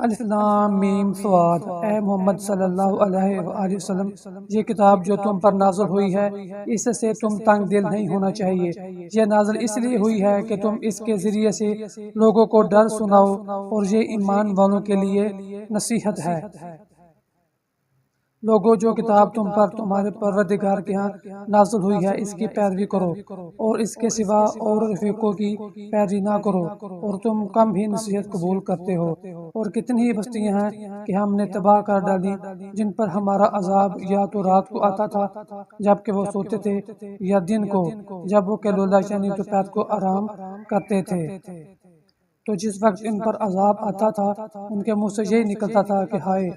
الف لام میم صاد۔ اے محمد صلی اللہ علیہ وآلہ وسلم، یہ کتاب جو تم پر نازل ہوئی ہے اس سے تم تنگ دل نہیں ہونا چاہیے۔ یہ نازل اس لیے ہوئی ہے کہ تم اس کے ذریعے سے لوگوں کو ڈر سناؤ، اور یہ ایمان والوں کے لیے نصیحت ہے۔ لوگوں، جو کتاب تم پر تمہارے پروردگار کے ہاں نازل ہوئی ہے اس کی پیروی کرو، اور اس کے سوا اور رفیقوں کی پیروی نہ کرو، اور تم کم ہی نصیحت قبول کرتے ہو۔ اور کتنی ہی بستیاں ہیں کہ ہم نے تباہ کر ڈالی، جن پر ہمارا عذاب یا تو رات کو آتا تھا جبکہ وہ سوتے تھے، یا دن کو جب وہ قیلولہ یعنی دوپہر کو آرام کرتے تھے۔ تو جس وقت ان پر عذاب آتا تھا ان کے منہ سے یہی نکلتا تھا کہ ہائے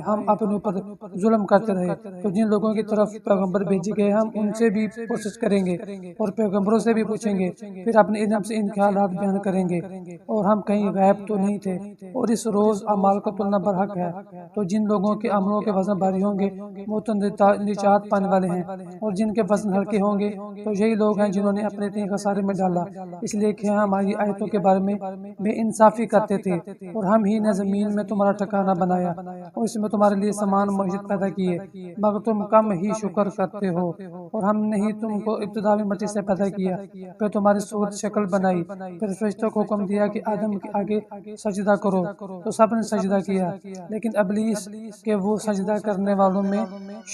ہم اپنے اوپر ظلم کرتے رہے۔ تو جن لوگوں کی طرف پیغمبر بھیجے گئے ہم ان سے بھی پرسش کریں گے اور پیغمبروں سے بھی پوچھیں گے، پھر اپنے علم سے ان کے حالات بیان کریں گے، اور ہم کہیں غائب تو نہیں تھے۔ اور اس روز اعمال کا تلنا برحق ہے۔ تو جن لوگوں کے عملوں کے وزن بھاری ہوں گے وہ تو نجات پانے والے ہیں، اور جن کے وزن ہلکے ہوں گے تو یہی لوگ ہیں جنہوں نے اپنے اتنے خسارے میں ڈالا، اس لیے کہ ہماری آیتوں کے بارے میں بے انصافی کرتے تھے۔ اور ہم ہی نے زمین میں تمہارا ٹھکانہ بنایا اور اس میں تمہارے لیے سامان معیشت پیدا کیے، مگر تم کم ہی شکر کرتے ہو۔ اور ہم نے ہی تم کو ابتدائی مٹی سے پیدا کیا، پھر تمہاری صورت شکل بنائی، پھر فرشتوں کو حکم دیا کہ آدم کے آگے سجدہ کرو، تو سب نے سجدہ کیا، لیکن ابلیس کہ وہ سجدہ کرنے والوں میں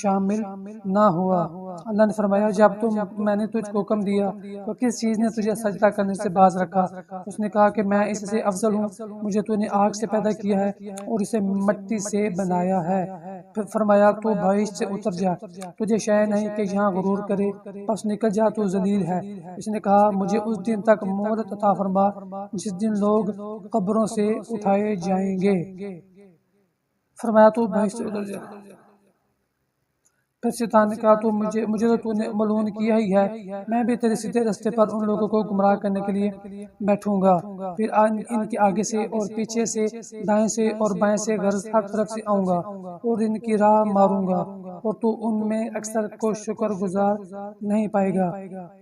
شامل نہ ہوا۔ اللہ نے فرمایا، جب میں نے تجھ کو حکم دیا تو کس چیز نے تجھے سجدہ کرنے سے باز رکھا؟ اس نے کہا کہ میں اس سے افضل ہوں، مجھے تو نے آگ سے پیدا کیا ہے اور اسے مٹی سے بنایا ہے۔ پھر فرمایا، تو بھائش سے اتر جا، تجھے شے نہیں کہ یہاں غرور کرے، پس نکل جا، تو ذلیل ہے۔ اس نے کہا، مجھے اس دن تک مہلت عطا فرما جس دن لوگ قبروں سے اٹھائے جائیں گے۔ فرمایا، تو بھائش سے اتر جا۔ پھر شیطان نے کہا، مجھے تو نے ملعون کیا ہی ہے، میں بھی تیرے سیدھے راستے پر ان لوگوں کو گمراہ کرنے کے لیے بیٹھوں گا۔ پھر ان کے آگے سے اور پیچھے سے، دائیں سے اور بائیں سے، غرض ہر طرف سے آؤں گا اور ان کی راہ ماروں گا، اور تو ان میں اکثر کو شکر گزار نہیں پائے گا۔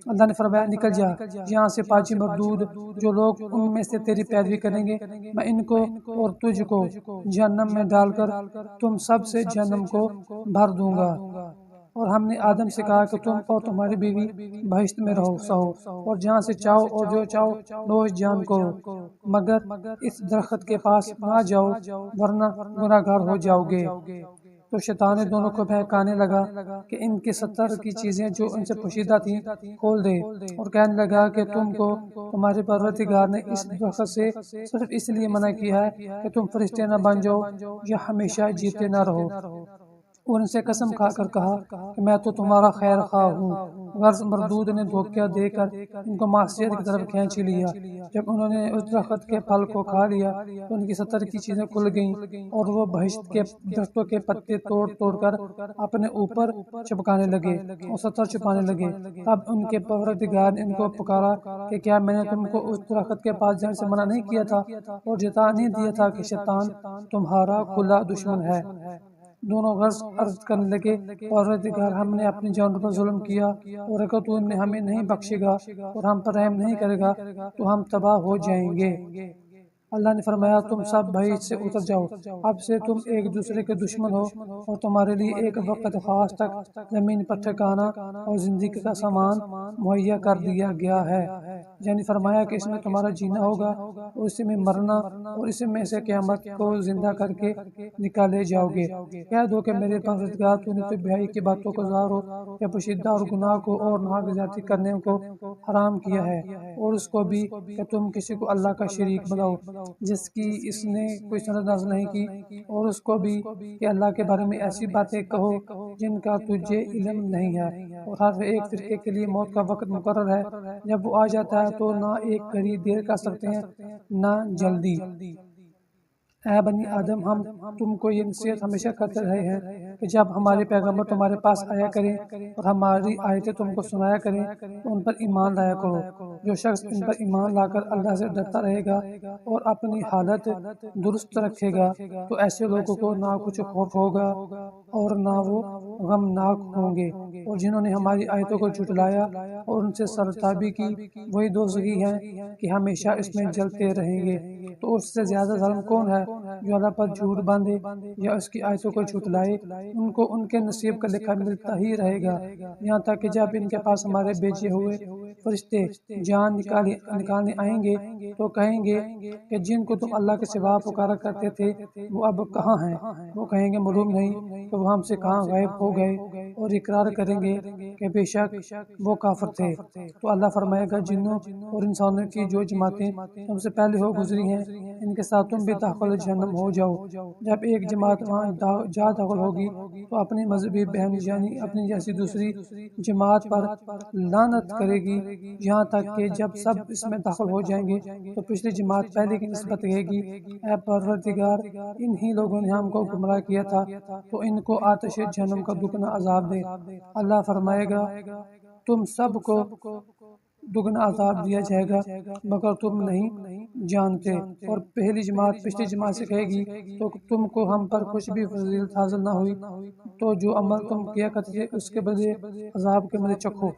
اللہ نے فرمایا، نکل جا یہاں سے پاجی مردود، جو لوگ ان میں سے تیری پیروی کریں گے میں ان کو اور تجھ کو جہنم میں ڈال کر تم سب سے جہنم کو بھر دوں گا۔ اور ہم نے آدم سے کہا کہ تم اور تمہاری بیوی بہشت میں سہو، اور جہاں سے چاہو اور جو چاہو نوش جان کرو، مگر اس درخت کے پاس نہ جاؤ ورنہ گناہ گار ہو جاؤ گے۔ تو شیطان نے دونوں کو بہکانے لگا کہ ان کی 70 کی چیزیں جو ان سے پوشیدہ تھیں کھول دے، اور کہنے لگا کہ تم کو تمہارے پروردگار نے اس درخت سے صرف اس لیے منع کیا ہے کہ تم فرشتے نہ بن جاؤ یا ہمیشہ جیتے نہ رہو۔ اور ان سے قسم کھا کر کہا کہ میں تو تمہارا خیر خواہ ہوں۔ غرض مردود نے دھوکہ دے کر ان کو معصیت کی طرف کھینچ لیا۔ جب انہوں نے اس درخت کے پھل کو کھا لیا تو ان کی 70 کی چیزیں کھل گئیں، اور وہ بہشت کے درختوں کے پتے توڑ توڑ کر اپنے اوپر چپکانے لگے اور 70 چھپانے لگے۔ تب ان کے پروردگار نے ان کو پکارا کہ کیا میں نے تم کو اس درخت کے پاس جانے سے منع نہیں کیا تھا اور جتا نہیں دیا تھا کہ شیطان تمہارا کھلا دشمن ہے؟ دونوں غرض عرض کرنے لگے، پروردگار ہم نے اپنی جانوں پر ظلم کیا، اور اگر تو نے ہمیں نہیں بخشے گا اور ہم پر رحم نہیں کرے گا تو ہم تباہ ہو جائیں گے۔ اللہ نے فرمایا، تم سب بھائی سے اتر جاؤ، اب سے تم ایک دوسرے کے دشمن ہو، اور تمہارے لیے ایک وقت خاص تک زمین پر ٹھکانا اور زندگی کا سامان مہیا کر دیا گیا ہے۔ یعنی فرمایا کہ اس میں تمہارا جینا ہوگا اور اسی میں مرنا، اور اسی میں سے قیامت کو زندہ کر کے نکالے جاؤ گے۔ کہہ دو کہ میرے پروردگار، تو نے تو بیائی کی باتوں کو ظاہر ہو یا پوشیدہ اور گناہ کو اور ناحق زیادتی کرنے کو حرام کیا ہے، اور اس کو بھی کہ تم کسی کو اللہ کا شریک بناؤ جس کی اس نے کوئی سند نازل نہیں کی، اور اس کو بھی کہ اللہ کے بارے میں ایسی باتیں کہو جن کا تجھے علم نہیں ہے۔ اور ہر ایک فرقے کے لیے موت کا وقت مقرر ہے، جب وہ آ جاتا ہے تو نہ ایک گھڑی دیر کر سکتے ہیں نہ جلدی۔ اے بنی آدم، ہم تم کو یہ نصیحت ہمیشہ کرتے رہے ہیں کہ جب ہمارے پیغمبر تمہارے پاس آیا کریں اور ہماری آیتیں تم کو سنایا کریں تو ان پر ایمان لایا کرو، جو شخص ان پر ایمان لا کر اللہ سے ڈرتا رہے گا اور اپنی حالت درست رکھے گا تو ایسے لوگوں کو نہ کچھ خوف ہوگا اور نہ وہ غمناک ہوں گے، اور جنہوں نے ہماری آیتوں کو جھٹلایا اور ان سے سرتابی کی وہی دوزخی ہیں کہ ہمیشہ اس میں جلتے رہیں گے۔ تو اس سے زیادہ ظالم کون ہے جو اللہ پر جھوٹ باندھے یا اس کی آیتوں کو جھٹلائے؟ ان کو ان کے نصیب کا لکھا ملتا ہی رہے گا، یہاں تک کہ جب ان کے پاس ہمارے بھیجے ہوئے فرشتے جان نکالنے آئیں گے تو کہیں گے کہ جن کو تم اللہ کے سوا پکارا کرتے تھے وہ اب کہاں ہیں؟ وہ کہیں گے معلوم نہیں کہ وہ ہم سے کہاں غائب ہو گئے، اور اقرار کریں گے کہ بے شک وہ کافر تھے۔ تو اللہ فرمائے گا جنوں اور انسانوں کی جو جماعتیں تم سے پہلے ہو گزری ہیں ان کے ساتھ تم بھی داخل جہنم ہو جاؤ۔ جب ایک جماعت وہاں جا داخل ہوگی تو اپنی مذہبی بہن یعنی اپنی جیسی دوسری جماعت پر لعنت کرے گی، یہاں تک کہ جب سب اس میں داخل ہو جائیں گے تو پچھلی جماعت پہلے کی نسبت کہے گی اے پروردگار انہی لوگوں نے ہم کو گمراہ کیا تھا تو ان کو آتش جہنم کا دگنا عذاب دے۔ اللہ فرمائے گا تم سب کو دگنا عذاب دیا جائے گا مگر تم نہیں جانتے، اور پہلی جماعت پچھلی جماعت سے کہے گی تو تم کو ہم پر کچھ بھی فضیلت حاصل نہ ہوئی، تو جو عمل تم کیا کرتے تھے اس کے بدلے عذاب کے مزے چکھو۔